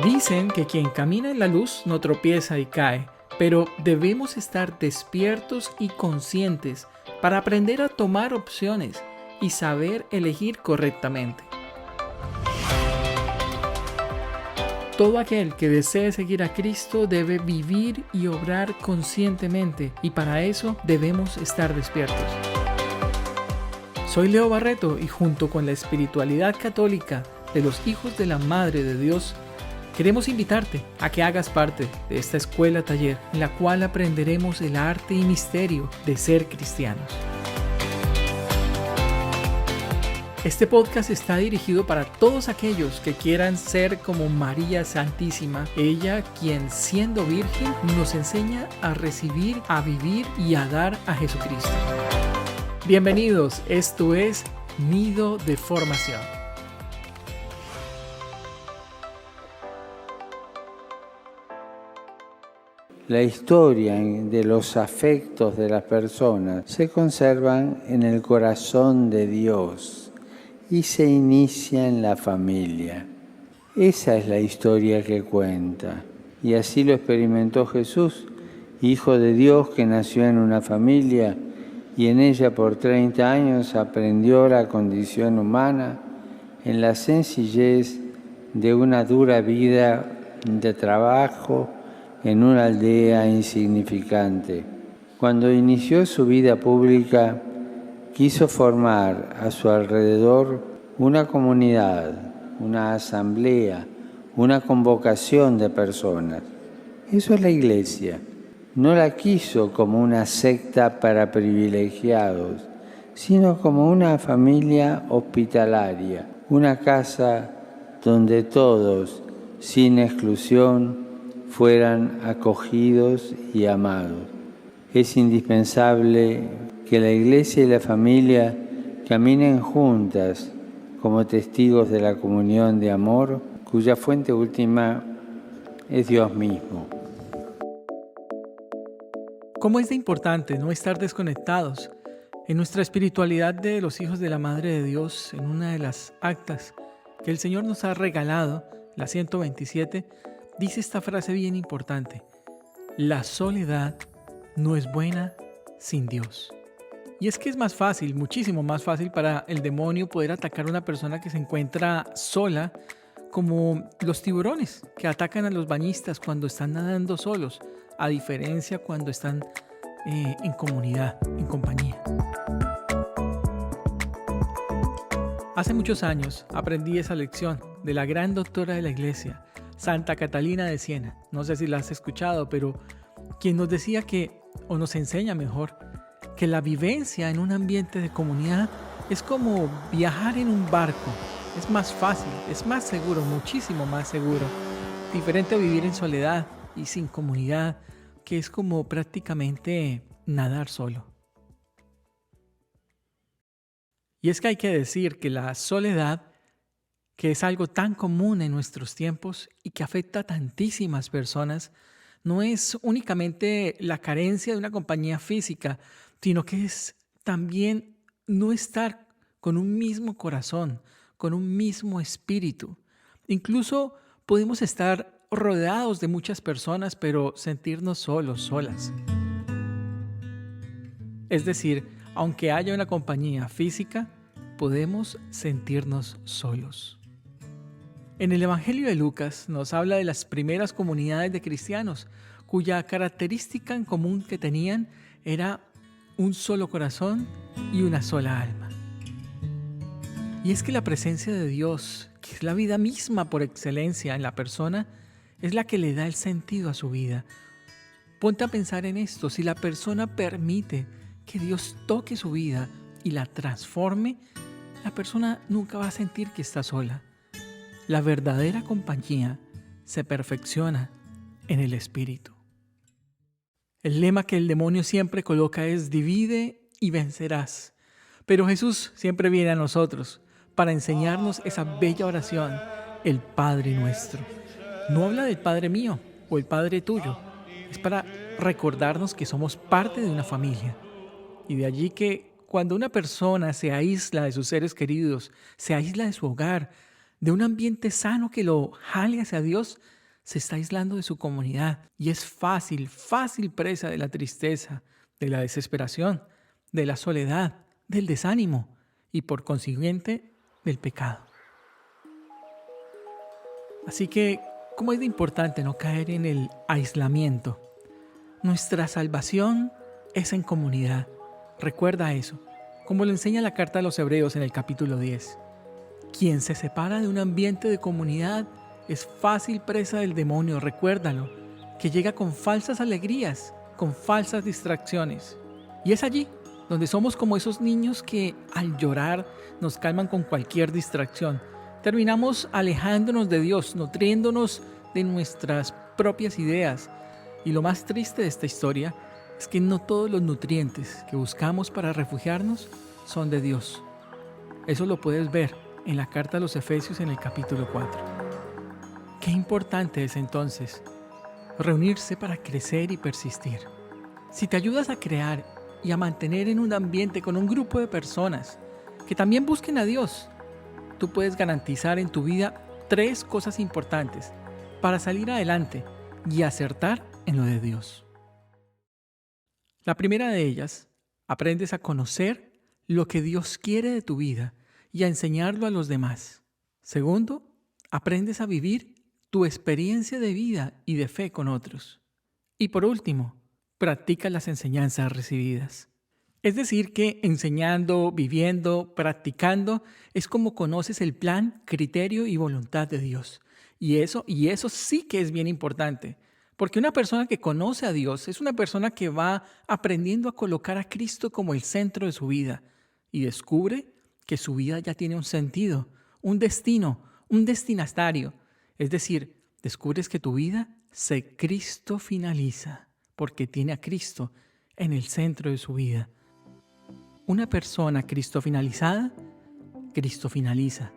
Dicen que quien camina en la luz no tropieza y cae, pero debemos estar despiertos y conscientes para aprender a tomar opciones y saber elegir correctamente. Todo aquel que desee seguir a Cristo debe vivir y obrar conscientemente, y para eso debemos estar despiertos. Soy Leo Barreto y junto con la espiritualidad católica de los hijos de la Madre de Dios, queremos invitarte a que hagas parte de esta escuela taller en la cual aprenderemos el arte y misterio de ser cristianos. Este podcast está dirigido para todos aquellos que quieran ser como María Santísima, ella quien siendo virgen nos enseña a recibir, a vivir y a dar a Jesucristo. Bienvenidos, esto es Nido de Formación. La historia de los afectos de las personas se conservan en el corazón de Dios y se inicia en la familia. Esa es la historia que cuenta. Y así lo experimentó Jesús, Hijo de Dios que nació en una familia y en ella por 30 años aprendió la condición humana en la sencillez de una dura vida de trabajo en una aldea insignificante. Cuando inició su vida pública, quiso formar a su alrededor una comunidad, una asamblea, una convocación de personas. Eso es la Iglesia. No la quiso como una secta para privilegiados, sino como una familia hospitalaria, una casa donde todos, sin exclusión, fueran acogidos y amados. Es indispensable que la Iglesia y la familia caminen juntas como testigos de la comunión de amor, cuya fuente última es Dios mismo. ¿Cómo es de importante no estar desconectados? En nuestra espiritualidad de los hijos de la Madre de Dios, en una de las actas que el Señor nos ha regalado, la 127, dice esta frase bien importante: la soledad no es buena sin Dios. Y es que es más fácil, muchísimo más fácil para el demonio poder atacar a una persona que se encuentra sola, como los tiburones que atacan a los bañistas cuando están nadando solos, a diferencia cuando están en comunidad, en compañía. Hace muchos años aprendí esa lección de la gran doctora de la Iglesia, Santa Catalina de Siena. No sé si la has escuchado, pero quien nos decía que, o nos enseña mejor, que la vivencia en un ambiente de comunidad es como viajar en un barco. Es más fácil, es más seguro, muchísimo más seguro. Diferente a vivir en soledad y sin comunidad, que es como prácticamente nadar solo. Y es que hay que decir que la soledad, que es algo tan común en nuestros tiempos y que afecta a tantísimas personas, no es únicamente la carencia de una compañía física, sino que es también no estar con un mismo corazón, con un mismo espíritu. Incluso podemos estar rodeados de muchas personas, pero sentirnos solos, solas. Es decir, aunque haya una compañía física, podemos sentirnos solos. En el Evangelio de Lucas nos habla de las primeras comunidades de cristianos, cuya característica en común que tenían era un solo corazón y una sola alma. Y es que la presencia de Dios, que es la vida misma por excelencia en la persona, es la que le da el sentido a su vida. Ponte a pensar en esto: si la persona permite que Dios toque su vida y la transforme, la persona nunca va a sentir que está sola. La verdadera compañía se perfecciona en el Espíritu. El lema que el demonio siempre coloca es: divide y vencerás. Pero Jesús siempre viene a nosotros para enseñarnos esa bella oración, el Padre Nuestro. No habla del Padre mío o el Padre tuyo. Es para recordarnos que somos parte de una familia. Y de allí que cuando una persona se aísla de sus seres queridos, se aísla de su hogar, de un ambiente sano que lo jale hacia Dios, se está aislando de su comunidad y es fácil presa de la tristeza, de la desesperación, de la soledad, del desánimo y por consiguiente del pecado. Así que, ¿cómo es de importante no caer en el aislamiento? Nuestra salvación es en comunidad. Recuerda eso, como lo enseña la carta a los Hebreos en el capítulo 10. Quien se separa de un ambiente de comunidad es fácil presa del demonio, recuérdalo, que llega con falsas alegrías, con falsas distracciones. Y es allí donde somos como esos niños que al llorar nos calman con cualquier distracción. Terminamos alejándonos de Dios, nutriéndonos de nuestras propias ideas. Y lo más triste de esta historia es que no todos los nutrientes que buscamos para refugiarnos son de Dios. Eso lo puedes ver en la carta a los Efesios en el capítulo 4. Qué importante es entonces reunirse para crecer y persistir. Si te ayudas a crear y a mantener en un ambiente con un grupo de personas que también busquen a Dios, tú puedes garantizar en tu vida 3 cosas importantes para salir adelante y acertar en lo de Dios. La primera de ellas, aprendes a conocer lo que Dios quiere de tu vida y a enseñarlo a los demás. Segundo, aprendes a vivir tu experiencia de vida y de fe con otros. Y por último, practica las enseñanzas recibidas. Es decir, que enseñando, viviendo, practicando, es como conoces el plan, criterio y voluntad de Dios. Y eso sí que es bien importante, porque una persona que conoce a Dios es una persona que va aprendiendo a colocar a Cristo como el centro de su vida y descubre que su vida ya tiene un sentido, un destino, un destinatario. Es decir, descubres que tu vida se Cristo finaliza porque tiene a Cristo en el centro de su vida. Una persona Cristo finalizada, Cristo finaliza,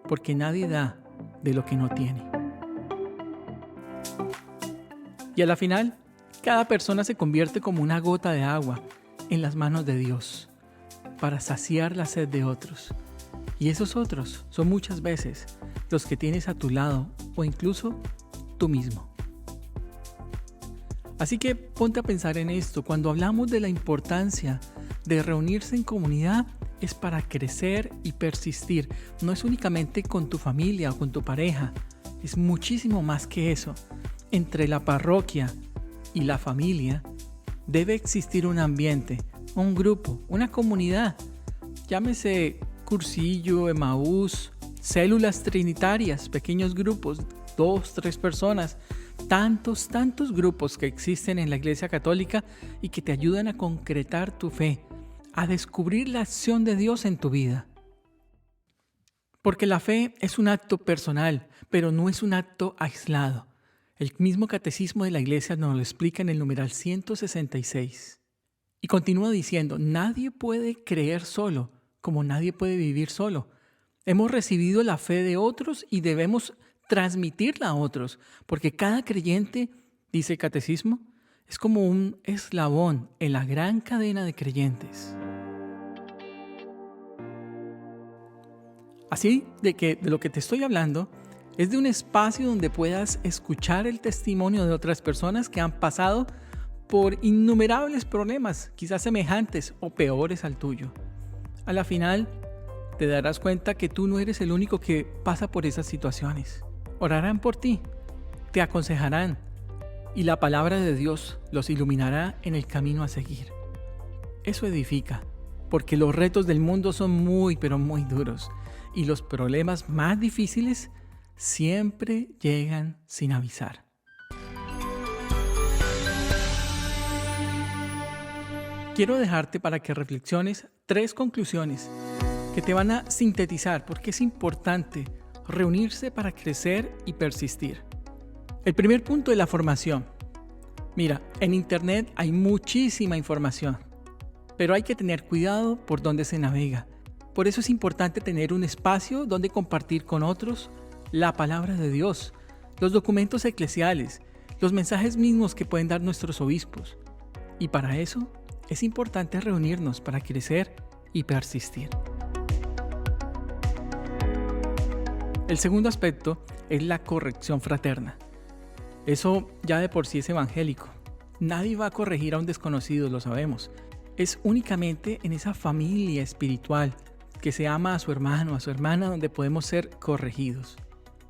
porque nadie da de lo que no tiene. Y a la final, cada persona se convierte como una gota de agua en las manos de Dios para saciar la sed de otros. Y esos otros son muchas veces los que tienes a tu lado o incluso tú mismo. Así que ponte a pensar en esto. Cuando hablamos de la importancia de reunirse en comunidad, es para crecer y persistir. No es únicamente con tu familia o con tu pareja. Es muchísimo más que eso. Entre la parroquia y la familia debe existir un ambiente, un grupo, una comunidad. Llámese cursillo, Emaús, células trinitarias, pequeños grupos, 2, 3 personas, tantos grupos que existen en la Iglesia Católica y que te ayudan a concretar tu fe, a descubrir la acción de Dios en tu vida. Porque la fe es un acto personal, pero no es un acto aislado. El mismo catecismo de la Iglesia nos lo explica en el numeral 166. Y continúa diciendo, nadie puede creer solo, como nadie puede vivir solo. Hemos recibido la fe de otros y debemos transmitirla a otros, porque cada creyente, dice el catecismo, es como un eslabón en la gran cadena de creyentes. Así de lo que te estoy hablando es de un espacio donde puedas escuchar el testimonio de otras personas que han pasado por innumerables problemas, quizás semejantes o peores al tuyo. A la final, te darás cuenta que tú no eres el único que pasa por esas situaciones. Orarán por ti, te aconsejarán y la palabra de Dios los iluminará en el camino a seguir. Eso edifica, porque los retos del mundo son muy, pero muy duros y los problemas más difíciles siempre llegan sin avisar. Quiero dejarte para que reflexiones 3 conclusiones que te van a sintetizar porque es importante reunirse para crecer y persistir. El primer punto es la formación. Mira, en internet hay muchísima información, pero hay que tener cuidado por dónde se navega. Por eso es importante tener un espacio donde compartir con otros la palabra de Dios, los documentos eclesiales, los mensajes mismos que pueden dar nuestros obispos. Y para eso es importante reunirnos para crecer y persistir. El segundo aspecto es la corrección fraterna. Eso ya de por sí es evangélico. Nadie va a corregir a un desconocido, lo sabemos. Es únicamente en esa familia espiritual que se ama a su hermano, a su hermana, donde podemos ser corregidos.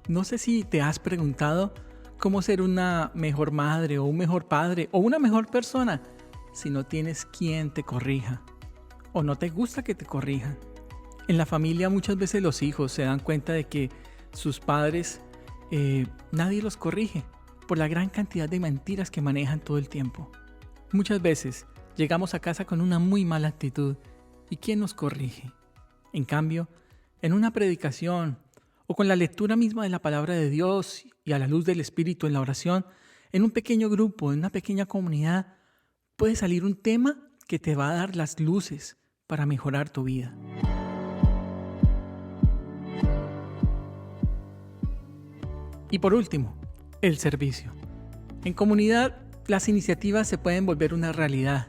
No sé si te has preguntado cómo ser una mejor madre o un mejor padre o una mejor persona si no tienes quien te corrija o no te gusta que te corrijan. En la familia muchas veces los hijos se dan cuenta de que sus padres nadie los corrige por la gran cantidad de mentiras que manejan todo el tiempo. Muchas veces llegamos a casa con una muy mala actitud ¿y quién nos corrige? En cambio, en una predicación o con la lectura misma de la palabra de Dios y a la luz del Espíritu en la oración, en un pequeño grupo, en una pequeña comunidad, puede salir un tema que te va a dar las luces para mejorar tu vida. Y por último, el servicio. En comunidad, las iniciativas se pueden volver una realidad.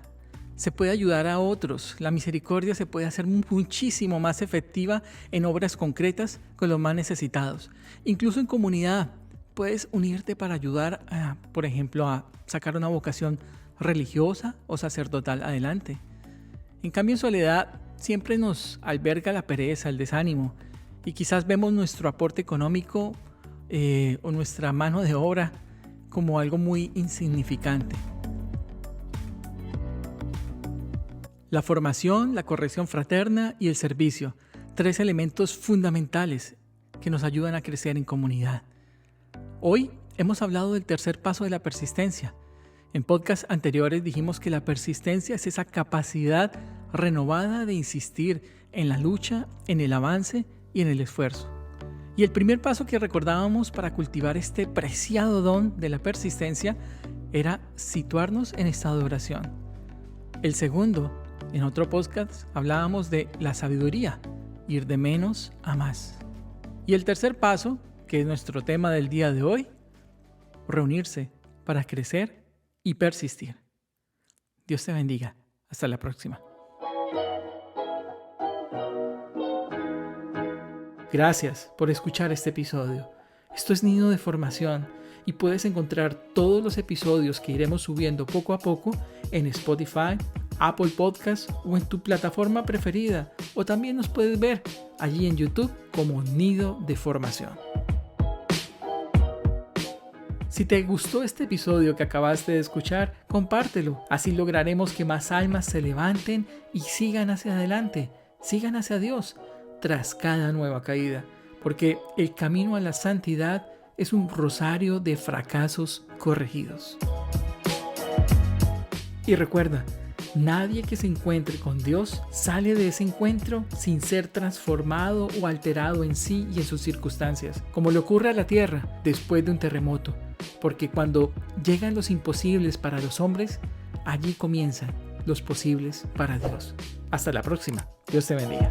Se puede ayudar a otros. La misericordia se puede hacer muchísimo más efectiva en obras concretas con los más necesitados. Incluso en comunidad puedes unirte para ayudar, por ejemplo, a sacar una vocación religiosa o sacerdotal adelante. En cambio, en soledad siempre nos alberga la pereza, el desánimo y quizás vemos nuestro aporte económico o nuestra mano de obra como algo muy insignificante. La formación, la corrección fraterna y el servicio, 3 elementos fundamentales que nos ayudan a crecer en comunidad. Hoy hemos hablado del tercer paso de la persistencia. En podcasts anteriores dijimos que la persistencia es esa capacidad renovada de insistir en la lucha, en el avance y en el esfuerzo. Y el primer paso que recordábamos para cultivar este preciado don de la persistencia era situarnos en estado de oración. El segundo, en otro podcast, hablábamos de la sabiduría, ir de menos a más. Y el tercer paso, que es nuestro tema del día de hoy, reunirse para crecer y persistir. Dios te bendiga. Hasta la próxima. Gracias por escuchar este episodio. Esto es Nido de Formación y puedes encontrar todos los episodios que iremos subiendo poco a poco en Spotify, Apple Podcasts o en tu plataforma preferida, o también nos puedes ver allí en YouTube como Nido de Formación. Si te gustó este episodio que acabaste de escuchar, compártelo. Así lograremos que más almas se levanten y sigan hacia adelante, sigan hacia Dios tras cada nueva caída, porque el camino a la santidad es un rosario de fracasos corregidos. Y recuerda, nadie que se encuentre con Dios sale de ese encuentro sin ser transformado o alterado en sí y en sus circunstancias, como le ocurre a la tierra después de un terremoto, porque cuando llegan los imposibles para los hombres, allí comienzan los posibles para Dios. Hasta la próxima. Dios te bendiga.